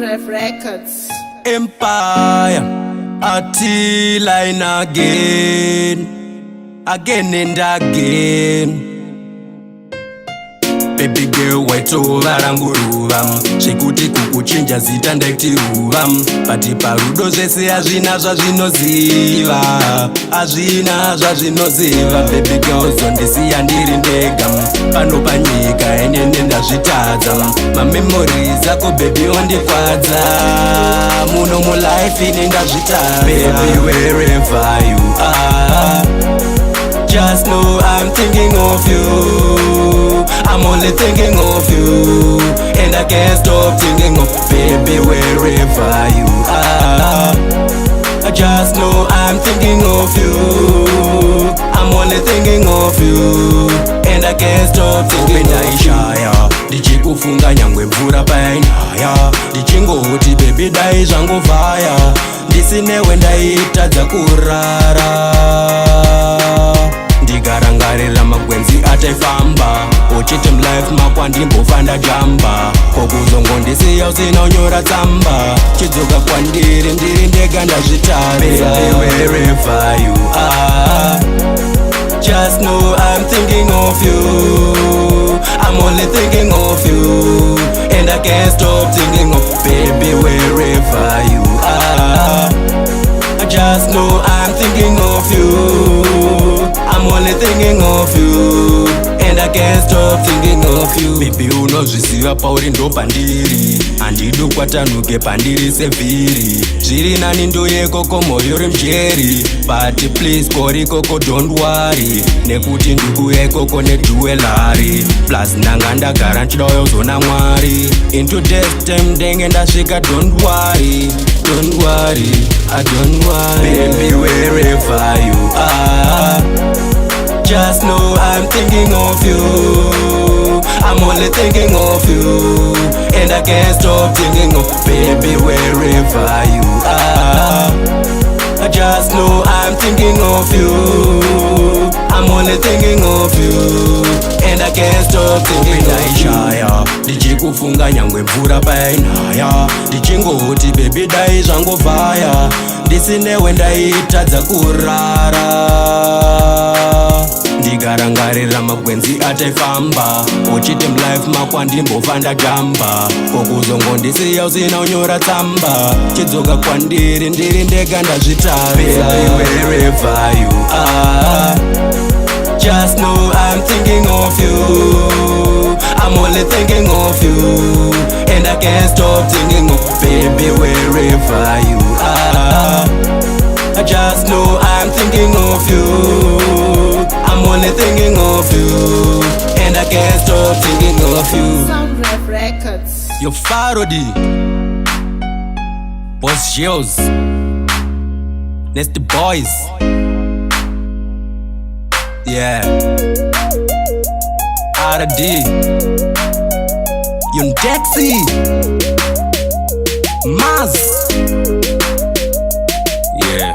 Rev Records. Empire, until line again and again. Baby girl, waitova ranguruva zvekuti kukuchinja zita ndaitiruva pati parudo zvese hazvina zvazvinoziva, hazvina zvazvinoziva. Baby girl, zondisiya ndiri ndega pano panyika enene ndazvitadza. Mamemories ako baby ondifadza muno mulife ine ndazvitadza. Baby, wherever you are, just know I'm thinking of you. I'm only thinking of you, and I can't stop thinking of baby wherever you are. I just know I'm thinking of you. I'm only thinking of you, and I can't stop thinking of you. Ndichikufunga nyangwe mvura painaya, ndichingoti baby dai zvangovaya, ndisinewe ndaitadza kurara. Ndikarangarira magwenzi ataifamba, uchiti mlife makwa ndimbofanda jamba, kokuzongondisiya usina unyora tsamba, chidzoka kwandiri ndiri ndega ndazvitadza. Baby, wherever you are, just know I'm thinking of you. I'm only thinking of you, and I can't stop thinking of baby wherever you are. I just know I'm thinking of you. I'm only thinking of you, and I can't stop thinking of you. Baby, unozviziva pauri ndo pandiri, handidi kwatanuke pandiri sevhiri. Zviri nani ndoyekoko moyo rimjeri, but please korikoko don't worry, nekuti ndikuya ikoko neduelari. Plus ndanga ndagara nchidayozona Mwari, into death time ndenge ndasvika. Don't worry, don't worry, I don't worry. Baby, wherever you are, just know I'm thinking of you. I'm only thinking of you, and I can't stop thinking of baby wherever you are. I just know I'm thinking of you. I'm only thinking of you, and I can't stop thinking of you. Ndichikufunga nyangwe mvura painaya, ndichingoti baby dai zvangovaya, ndisinewe ndaitadza kurara. Ndikarangarira magwenzi ataifamba, uchiti mlife makwa ndimbofanda jamba, kokuzongondisiya usina unyora tsamba, chidzoka kwandiri ndiri ndega ndazvitadza. Baby, wherever you are, just know I'm thinking of you. I'm only thinking of you, and I can't stop thinking of baby wherever you are. I just know I'm thinking of you. I'm only thinking of you, and I can't stop thinking of you. Sound Rev Records. Yo Farodi, Boss Gills, Nasty Boys, yeah, RD, Young Dexy, Maz, yeah.